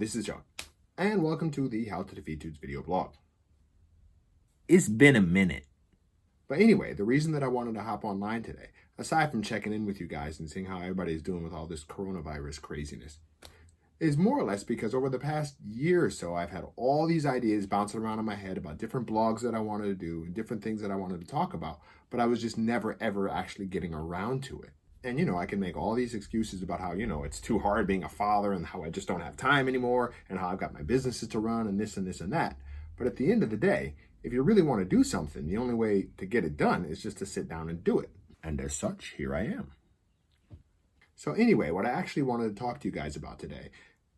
this is John, and welcome to the How to Defeat Dudes video blog. It's been a minute. But anyway, the reason that I wanted to hop online today, aside from checking in with you guys and seeing how everybody's doing with all this coronavirus craziness, is more or less because over the past year or so, I've had all these ideas bouncing around in my head about different blogs that I wanted to do and different things that I wanted to talk about, but I was just never, ever actually getting around to it. And, I can make all these excuses about how, it's too hard being a father and how I just don't have time anymore and how I've got my businesses to run and this and this and that. But at the end of the day, if you really want to do something, the only way to get it done is just to sit down and do it. And as such, here I am. So anyway, what I actually wanted to talk to you guys about today,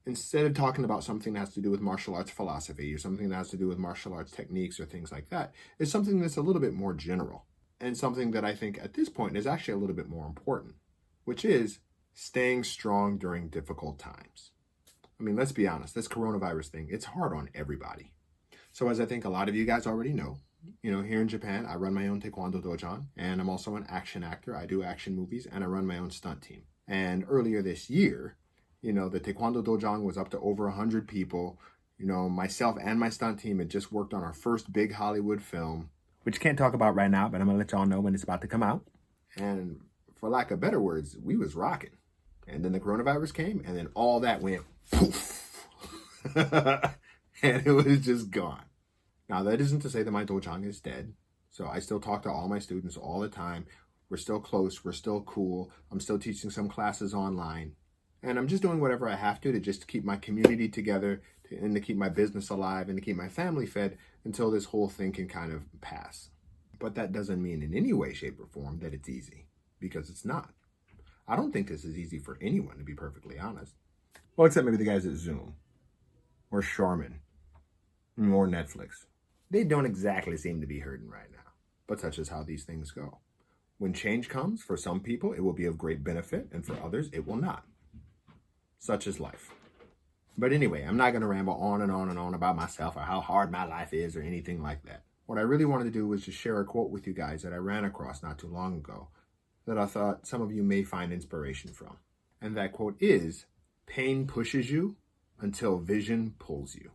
instead of talking about something that has to do with martial arts philosophy or something that has to do with martial arts techniques or things like that, is something that's a little bit more general. And something that I think at this point is actually a little bit more important, which is staying strong during difficult times. I mean, let's be honest, this coronavirus thing, it's hard on everybody. So as I think a lot of you guys already know, here in Japan, I run my own Taekwondo dojo, and I'm also an action actor. I do action movies, and I run my own stunt team. And earlier this year, the Taekwondo dojo was up to over 100 people. Myself and my stunt team had just worked on our first big Hollywood film, Which can't talk about right now, but I'm going to let y'all know when it's about to come out. and for lack of better words, we was rocking. And then the coronavirus came, and then all that went poof. And it was just gone. Now, that isn't to say that my dojang is dead. So I still talk to all my students all the time. We're still close. We're still cool. I'm still teaching some classes online. And I'm just doing whatever I have to just keep my community together and to keep my business alive and to keep my family fed until this whole thing can kind of pass. But that doesn't mean in any way, shape, or form that it's easy, because it's not. I don't think this is easy for anyone, to be perfectly honest. Well, except maybe the guys at Zoom or Charmin or Netflix. They don't exactly seem to be hurting right now, but such is how these things go. When change comes, for some people, it will be of great benefit, and for others, it will not. Such is life. But anyway, I'm not going to ramble on and on and on about myself or how hard my life is or anything like that. What I really wanted to do was just share a quote with you guys that I ran across not too long ago that I thought some of you may find inspiration from. And that quote is, "Pain pushes you until vision pulls you."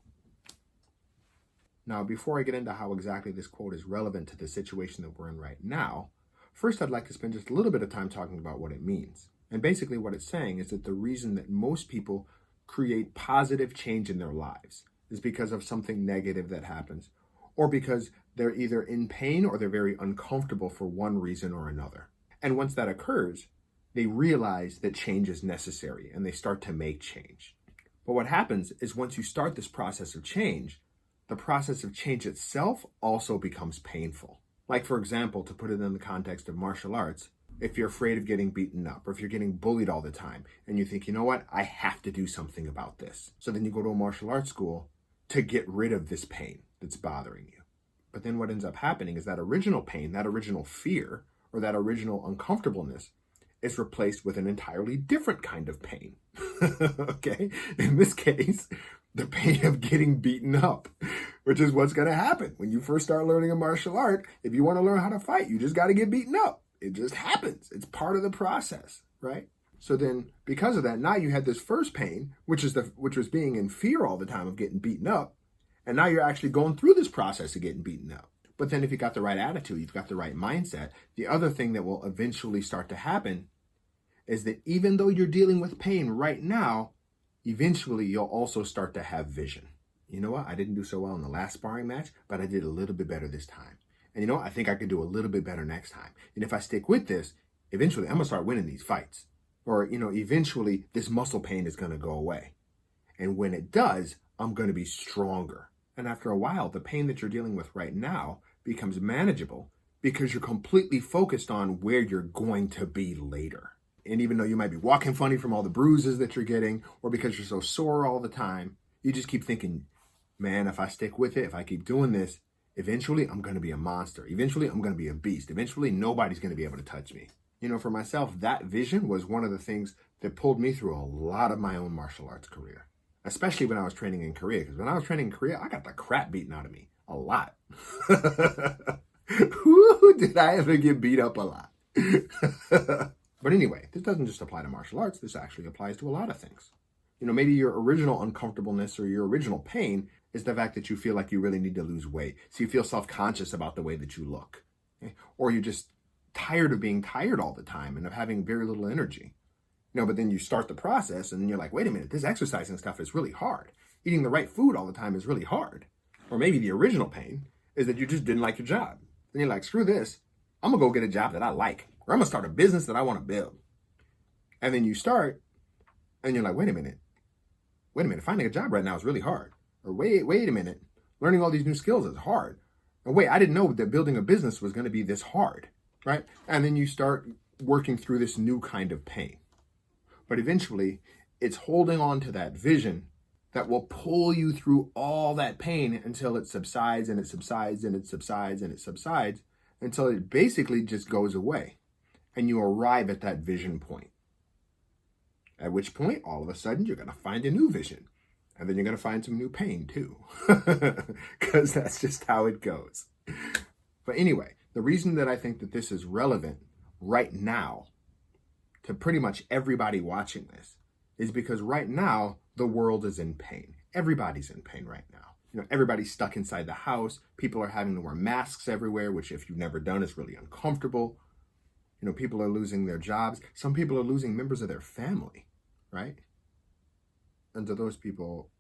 Now, before I get into how exactly this quote is relevant to the situation that we're in right now, first I'd like to spend just a little bit of time talking about what it means. And basically what it's saying is that the reason that most people create positive change in their lives is because of something negative that happens, or because they're either in pain or they're very uncomfortable for one reason or another. And once that occurs, they realize that change is necessary and they start to make change. But what happens is once you start this process of change, the process of change itself also becomes painful. Like, for example, to put it in the context of martial arts, if you're afraid of getting beaten up or if you're getting bullied all the time and you think, I have to do something about this. So then you go to a martial arts school to get rid of this pain that's bothering you. But then what ends up happening is that original pain, that original fear, or that original uncomfortableness is replaced with an entirely different kind of pain. Okay? In this case, the pain of getting beaten up, which is what's going to happen. When you first start learning a martial art, if you want to learn how to fight, you just got to get beaten up. It just happens. It's part of the process, right? So then because of that, now you had this first pain, which was being in fear all the time of getting beaten up. And now you're actually going through this process of getting beaten up. But then if you got the right attitude, you've got the right mindset, the other thing that will eventually start to happen is that even though you're dealing with pain right now, eventually you'll also start to have vision. You know what? I didn't do so well in the last sparring match, but I did a little bit better this time. And I think I could do a little bit better next time. And if I stick with this, eventually I'm going to start winning these fights. Or, eventually this muscle pain is going to go away. And when it does, I'm going to be stronger. And after a while, the pain that you're dealing with right now becomes manageable because you're completely focused on where you're going to be later. And even though you might be walking funny from all the bruises that you're getting, or because you're so sore all the time, you just keep thinking, man, if I stick with it, if I keep doing this, eventually I'm going to be a monster. Eventually I'm going to be a beast. Eventually nobody's going to be able to touch me. For myself, that vision was one of the things that pulled me through a lot of my own martial arts career, especially when I was training in Korea. Because when I was training in Korea, I got the crap beaten out of me a lot. Woo, did I ever get beat up a lot? But anyway, this doesn't just apply to martial arts. This actually applies to a lot of things. Maybe your original uncomfortableness or your original pain is the fact that you feel like you really need to lose weight. So you feel self-conscious about the way that you look. Okay? Or you're just tired of being tired all the time and of having very little energy. But then you start the process and then you're like, wait a minute, this exercising stuff is really hard. Eating the right food all the time is really hard. Or maybe the original pain is that you just didn't like your job. Then you're like, screw this. I'm going to go get a job that I like. Or I'm going to start a business that I want to build. And then you start and you're like, wait a minute, finding a job right now is really hard. Or wait a minute, learning all these new skills is hard. Or wait, I didn't know that building a business was going to be this hard, right? And then you start working through this new kind of pain. But eventually, it's holding on to that vision that will pull you through all that pain until it subsides and it subsides and it subsides and it subsides until it basically just goes away. And you arrive at that vision point. At which point, all of a sudden, you're going to find a new vision. And then you're going to find some new pain, too. Because that's just how it goes. But anyway, the reason that I think that this is relevant right now to pretty much everybody watching this is because right now, the world is in pain. Everybody's in pain right now. Everybody's stuck inside the house. People are having to wear masks everywhere, which if you've never done, is really uncomfortable. People are losing their jobs. Some people are losing members of their family, right? And to those people,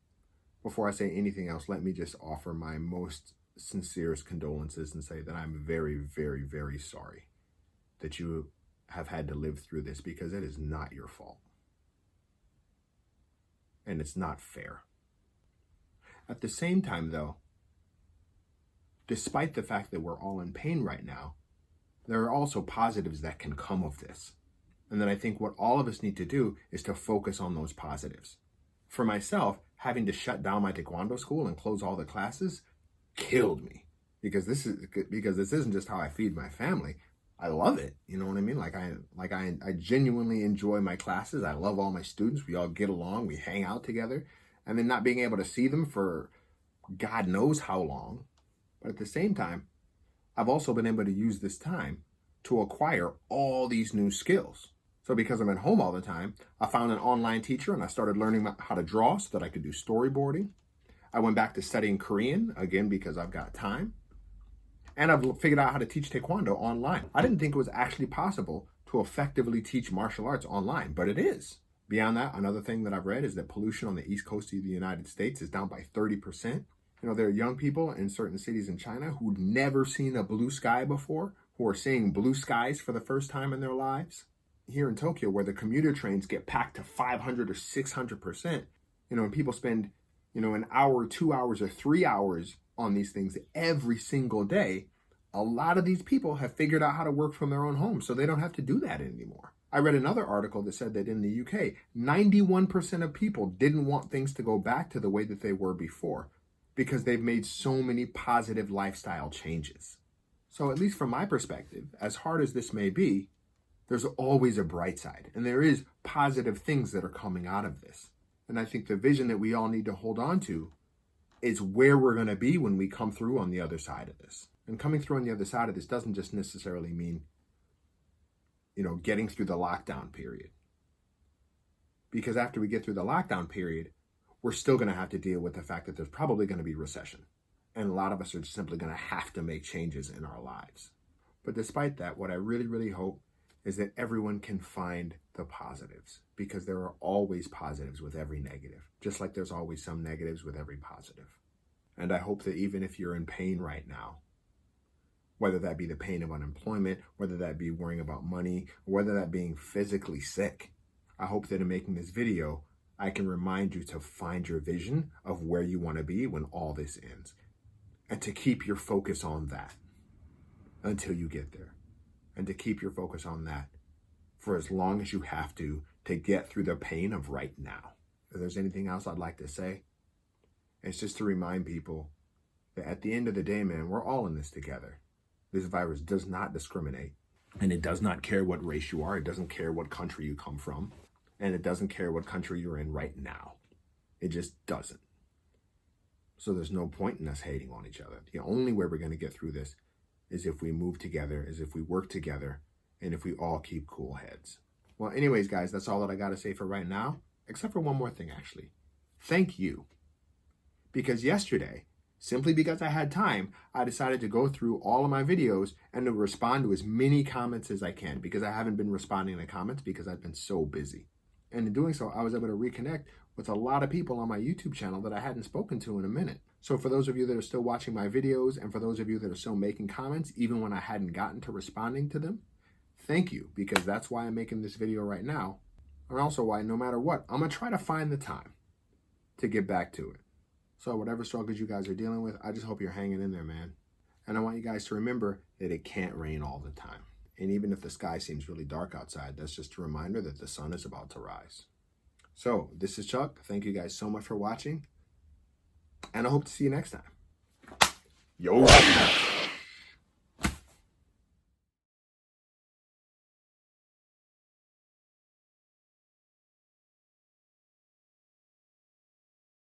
before I say anything else, let me just offer my most sincerest condolences and say that I'm very, very, very sorry that you have had to live through this, because it is not your fault. And it's not fair. At the same time, though, despite the fact that we're all in pain right now, there are also positives that can come of this. And then I think what all of us need to do is to focus on those positives. For myself, having to shut down my Taekwondo school and close all the classes killed me, because this isn't just how I feed my family. I love it. You know what I mean? I genuinely enjoy my classes. I love all my students. We all get along. We hang out together. And then not being able to see them for God knows how long. But at the same time, I've also been able to use this time to acquire all these new skills. So because I'm at home all the time, I found an online teacher and I started learning how to draw so that I could do storyboarding. I went back to studying Korean, again, because I've got time. And I've figured out how to teach Taekwondo online. I didn't think it was actually possible to effectively teach martial arts online, but it is. Beyond that, another thing that I've read is that pollution on the east coast of the United States is down by 30%. There are young people in certain cities in China who'd never seen a blue sky before, who are seeing blue skies for the first time in their lives. Here in Tokyo, where the commuter trains get packed to 500 or 600%, and people spend, an hour, 2 hours, or 3 hours on these things every single day, a lot of these people have figured out how to work from their own homes, so they don't have to do that anymore. I read another article that said that in the UK, 91% of people didn't want things to go back to the way that they were before, because they've made so many positive lifestyle changes. So at least from my perspective, as hard as this may be, there's always a bright side, and there is positive things that are coming out of this. And I think the vision that we all need to hold on to is where we're going to be when we come through on the other side of this. And coming through on the other side of this doesn't just necessarily mean, getting through the lockdown period. Because after we get through the lockdown period, we're still going to have to deal with the fact that there's probably going to be recession. And a lot of us are simply going to have to make changes in our lives. But despite that, what I really, really hope is that everyone can find the positives, because there are always positives with every negative, just like there's always some negatives with every positive. And I hope that even if you're in pain right now, whether that be the pain of unemployment, whether that be worrying about money, or whether that being physically sick, I hope that in making this video, I can remind you to find your vision of where you want to be when all this ends, and to keep your focus on that until you get there, and to keep your focus on that for as long as you have to get through the pain of right now. If there's anything else I'd like to say, it's just to remind people that at the end of the day, man, we're all in this together. This virus does not discriminate, and it does not care what race you are. It doesn't care what country you come from, and it doesn't care what country you're in right now. It just doesn't. So there's no point in us hating on each other. The only way we're going to get through this is if we move together, is if we work together, and if we all keep cool heads. Well, anyways, guys, that's all that I got to say for right now. except for one more thing, actually. Thank you. Because yesterday, simply because I had time, I decided to go through all of my videos and to respond to as many comments as I can, because I haven't been responding to comments because I've been so busy. And in doing so, I was able to reconnect with a lot of people on my YouTube channel that I hadn't spoken to in a minute. So for those of you that are still watching my videos, and for those of you that are still making comments, even when I hadn't gotten to responding to them, thank you, because that's why I'm making this video right now. And also why, no matter what, I'm going to try to find the time to get back to it. So whatever struggles you guys are dealing with, I just hope you're hanging in there, man. And I want you guys to remember that it can't rain all the time. And even if the sky seems really dark outside, that's just a reminder that the sun is about to rise. So this is Chuck. Thank you guys so much for watching. And I hope to see you next time. Yo.